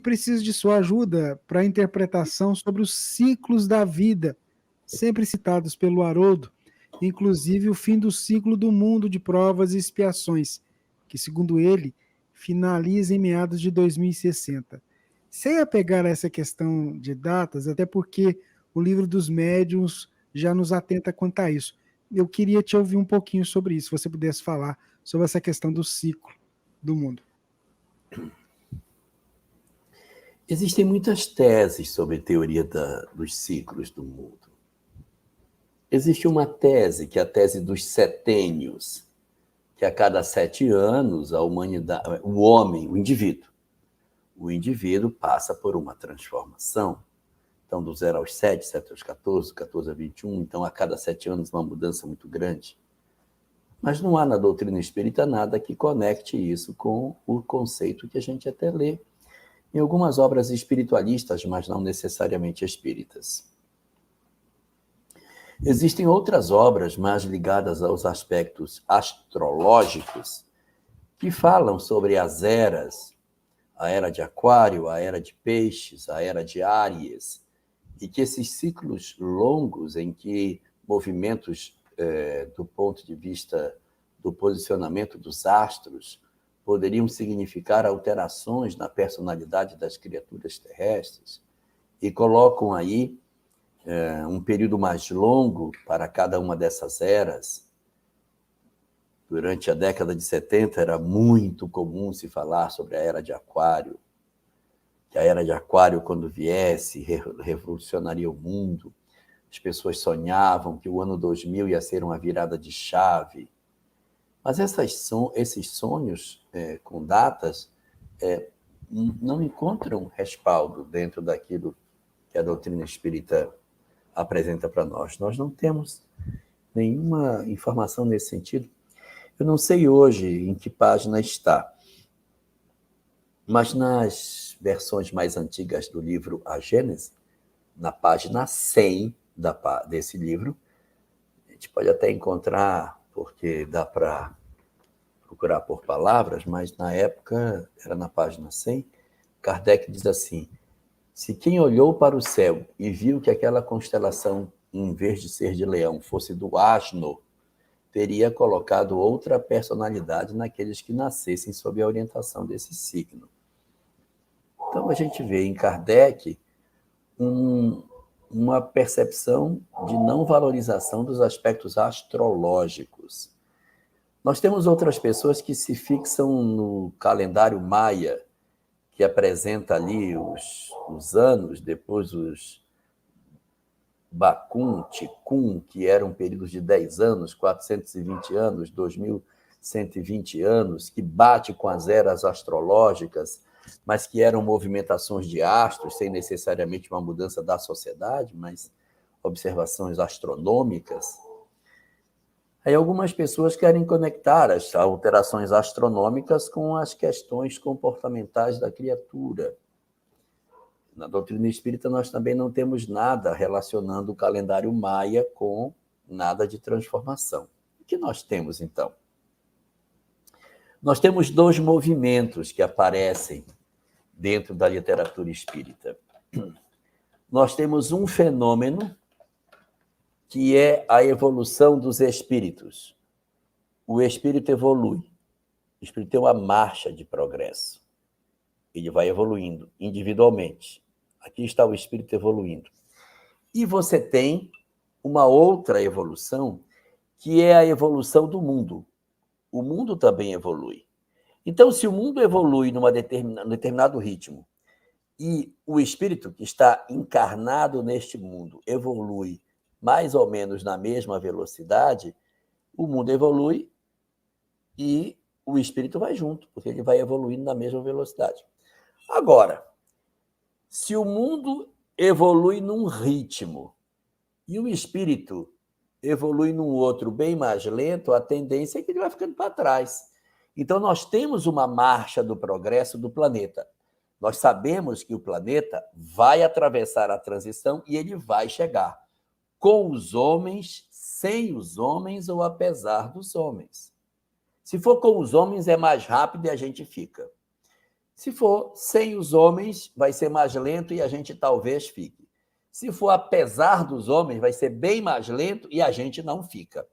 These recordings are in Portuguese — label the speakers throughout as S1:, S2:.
S1: Preciso de sua ajuda para a interpretação sobre os ciclos da vida, sempre citados pelo Haroldo, inclusive o fim do ciclo do mundo de provas e expiações, que, segundo ele, finaliza em meados de 2060. Sem apegar a essa questão de datas, até porque o livro dos médiuns já nos atenta quanto a isso. Eu queria te ouvir um pouquinho sobre isso, se você pudesse falar sobre essa questão do ciclo do mundo.
S2: Existem muitas teses sobre a teoria dos ciclos do mundo. Existe uma tese, que é a tese dos setênios, que a cada 7 anos a humanidade, o homem, o indivíduo passa por uma transformação. Então, do 0 aos 7, 7 aos 14, 14 a 21, então a cada 7 anos uma mudança muito grande. Mas não há na doutrina espírita nada que conecte isso com o conceito que a gente até lê em algumas obras espiritualistas, mas não necessariamente espíritas. Existem outras obras mais ligadas aos aspectos astrológicos que falam sobre as eras, a era de Aquário, a era de Peixes, a era de Áries, e que esses ciclos longos em que movimentos do ponto de vista do posicionamento dos astros poderiam significar alterações na personalidade das criaturas terrestres, e colocam aí um período mais longo para cada uma dessas eras. Durante a década de 70 era muito comum se falar sobre a era de Aquário, que a era de Aquário, quando viesse, revolucionaria o mundo. As pessoas sonhavam que o ano 2000 ia ser uma virada de chave. Mas esses sonhos com datas não encontram respaldo dentro daquilo que a doutrina espírita apresenta para nós. Nós não temos nenhuma informação nesse sentido. Eu não sei hoje em que página está, mas nas versões mais antigas do livro A Gênese, na página 100 desse livro, a gente pode até encontrar, porque dá para procurar por palavras, mas na época, era na página 100, Kardec diz assim: se quem olhou para o céu e viu que aquela constelação, em vez de ser de leão, fosse do asno, teria colocado outra personalidade naqueles que nascessem sob a orientação desse signo. Então, a gente vê em Kardec uma percepção de não valorização dos aspectos astrológicos. Nós temos outras pessoas que se fixam no calendário maia, que apresenta ali os anos, depois os Bacum, Ticum, que eram períodos de 10 anos, 420 anos, 2120 anos, que bate com as eras astrológicas, mas que eram movimentações de astros, sem necessariamente uma mudança da sociedade, mas observações astronômicas. Aí algumas pessoas querem conectar as alterações astronômicas com as questões comportamentais da criatura. Na doutrina espírita, nós também não temos nada relacionando o calendário maia com nada de transformação. O que nós temos, então? Nós temos 2 movimentos que aparecem dentro da literatura espírita. Nós temos um fenômeno que é a evolução dos espíritos. O espírito evolui. O espírito tem uma marcha de progresso. Ele vai evoluindo individualmente. Aqui está o espírito evoluindo. E você tem uma outra evolução, que é a evolução do mundo. O mundo também evolui. Então, se o mundo evolui num determinado ritmo e o espírito que está encarnado neste mundo evolui mais ou menos na mesma velocidade, o mundo evolui e o espírito vai junto, porque ele vai evoluindo na mesma velocidade. Agora, se o mundo evolui num ritmo e o espírito evolui num outro bem mais lento, a tendência é que ele vai ficando para trás. Então, nós temos uma marcha do progresso do planeta. Nós sabemos que o planeta vai atravessar a transição e ele vai chegar com os homens, sem os homens ou apesar dos homens. Se for com os homens, é mais rápido e a gente fica. Se for sem os homens, vai ser mais lento e a gente talvez fique. Se for apesar dos homens, vai ser bem mais lento e a gente não fica.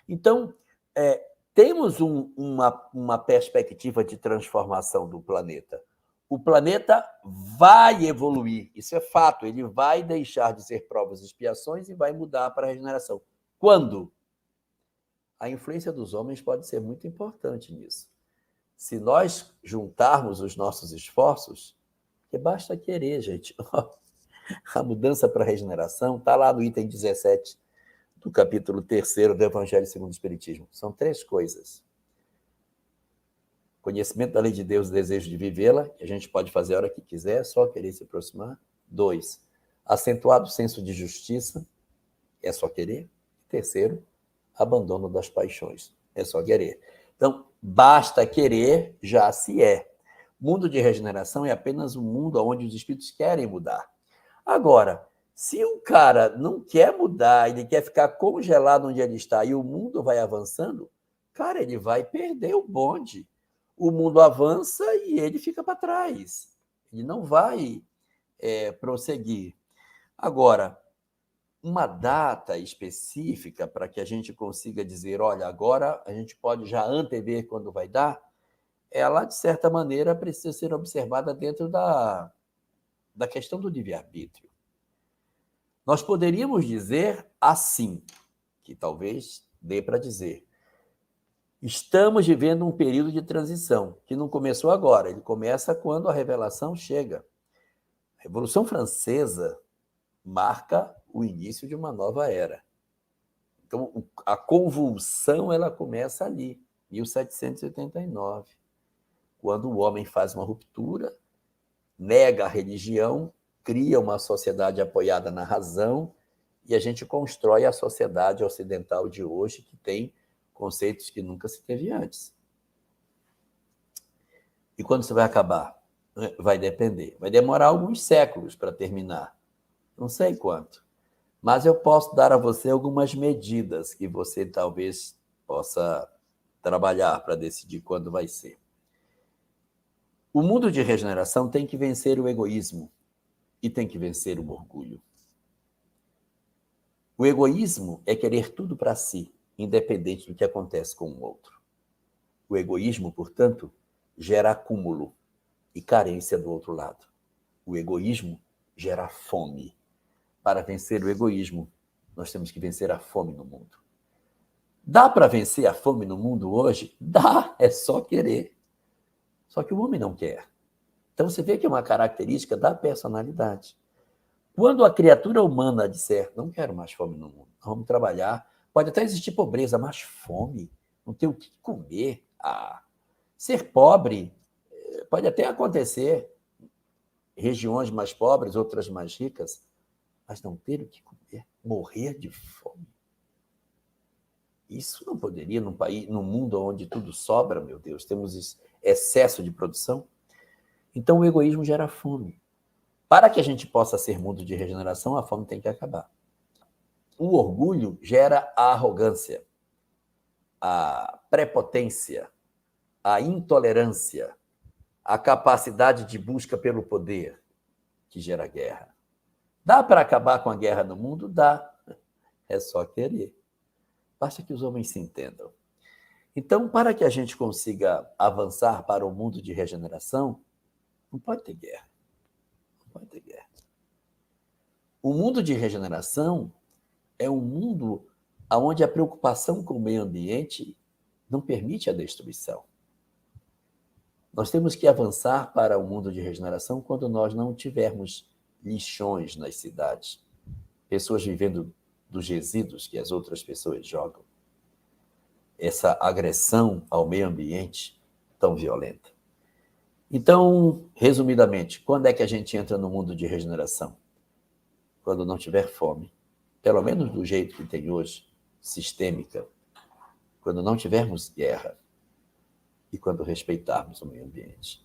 S2: Então, temos uma perspectiva de transformação do planeta. O planeta vai evoluir, isso é fato, ele vai deixar de ser provas e expiações e vai mudar para a regeneração. Quando? A influência dos homens pode ser muito importante nisso. Se nós juntarmos os nossos esforços, que basta querer, gente. A mudança para a regeneração está lá no item 17 do capítulo 3º do Evangelho segundo o Espiritismo. São 3 coisas. Conhecimento da lei de Deus, desejo de vivê-la, que a gente pode fazer a hora que quiser, só querer se aproximar. 2, acentuado senso de justiça, é só querer. 3, abandono das paixões, é só querer. Então, basta querer, já se é. Mundo de regeneração é apenas um mundo onde os espíritos querem mudar. Agora, se um cara não quer mudar, ele quer ficar congelado onde ele está e o mundo vai avançando, cara, ele vai perder o bonde. O mundo avança e ele fica para trás. Ele não vai prosseguir. Agora, uma data específica para que a gente consiga dizer, olha, agora a gente pode já antever quando vai dar, ela, de certa maneira, precisa ser observada dentro da questão do livre-arbítrio. Nós poderíamos dizer assim, que talvez dê para dizer, estamos vivendo um período de transição, que não começou agora, ele começa quando a revelação chega. A Revolução Francesa marca o início de uma nova era. Então, a convulsão ela começa ali, 1789, quando o homem faz uma ruptura, nega a religião, cria uma sociedade apoiada na razão e a gente constrói a sociedade ocidental de hoje, que tem conceitos que nunca se teve antes. E quando isso vai acabar? Vai depender. Vai demorar alguns séculos para terminar. Não sei quanto. Mas eu posso dar a você algumas medidas que você talvez possa trabalhar para decidir quando vai ser. O mundo de regeneração tem que vencer o egoísmo e tem que vencer o orgulho. O egoísmo é querer tudo para si, independente do que acontece com o outro. O egoísmo, portanto, gera acúmulo e carência do outro lado. O egoísmo gera fome. Para vencer o egoísmo, nós temos que vencer a fome no mundo. Dá para vencer a fome no mundo hoje? Dá, é só querer. Só que o homem não quer. Então você vê que é uma característica da personalidade. Quando a criatura humana disser, não quero mais fome no mundo, vamos trabalhar, pode até existir pobreza, mas fome, não ter o que comer. Ser pobre pode até acontecer, regiões mais pobres, outras mais ricas, mas não ter o que comer, morrer de fome. Isso não poderia num país, num mundo onde tudo sobra, meu Deus, temos excesso de produção. Então o egoísmo gera fome. Para que a gente possa ser mundo de regeneração, a fome tem que acabar. O orgulho gera a arrogância, a prepotência, a intolerância, a capacidade de busca pelo poder, que gera guerra. Dá para acabar com a guerra no mundo? Dá. É só querer. Basta que os homens se entendam. Então, para que a gente consiga avançar para o mundo de regeneração, não pode ter guerra. Não pode ter guerra. O mundo de regeneração é um mundo onde a preocupação com o meio ambiente não permite a destruição. Nós temos que avançar para o mundo de regeneração quando nós não tivermos lixões nas cidades, pessoas vivendo dos resíduos que as outras pessoas jogam. Essa agressão ao meio ambiente tão violenta. Então, resumidamente, quando é que a gente entra no mundo de regeneração? Quando não tiver fome, pelo menos do jeito que tem hoje, sistêmica, quando não tivermos guerra e quando respeitarmos o meio ambiente.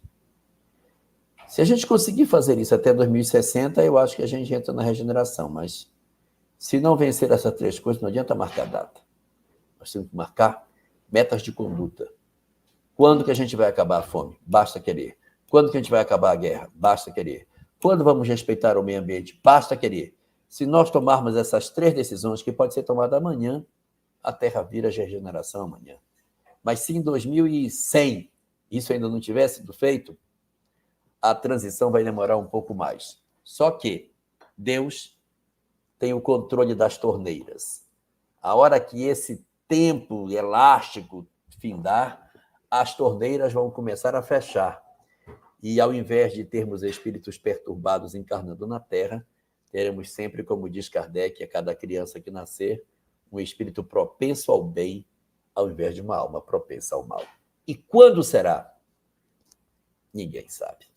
S2: Se a gente conseguir fazer isso até 2060, eu acho que a gente entra na regeneração, mas se não vencer essas 3 coisas, não adianta marcar data. Nós temos que marcar metas de conduta. Quando que a gente vai acabar a fome? Basta querer. Quando que a gente vai acabar a guerra? Basta querer. Quando vamos respeitar o meio ambiente? Basta querer. Se nós tomarmos essas 3 decisões, que pode ser tomada amanhã, a Terra vira regeneração amanhã. Mas se em 2100 isso ainda não tiver sido feito, a transição vai demorar um pouco mais. Só que Deus tem o controle das torneiras. A hora que esse tempo elástico findar, as torneiras vão começar a fechar. E ao invés de termos espíritos perturbados encarnando na Terra, teremos sempre, como diz Kardec, a cada criança que nascer, um espírito propenso ao bem, ao invés de uma alma propensa ao mal. E quando será? Ninguém sabe.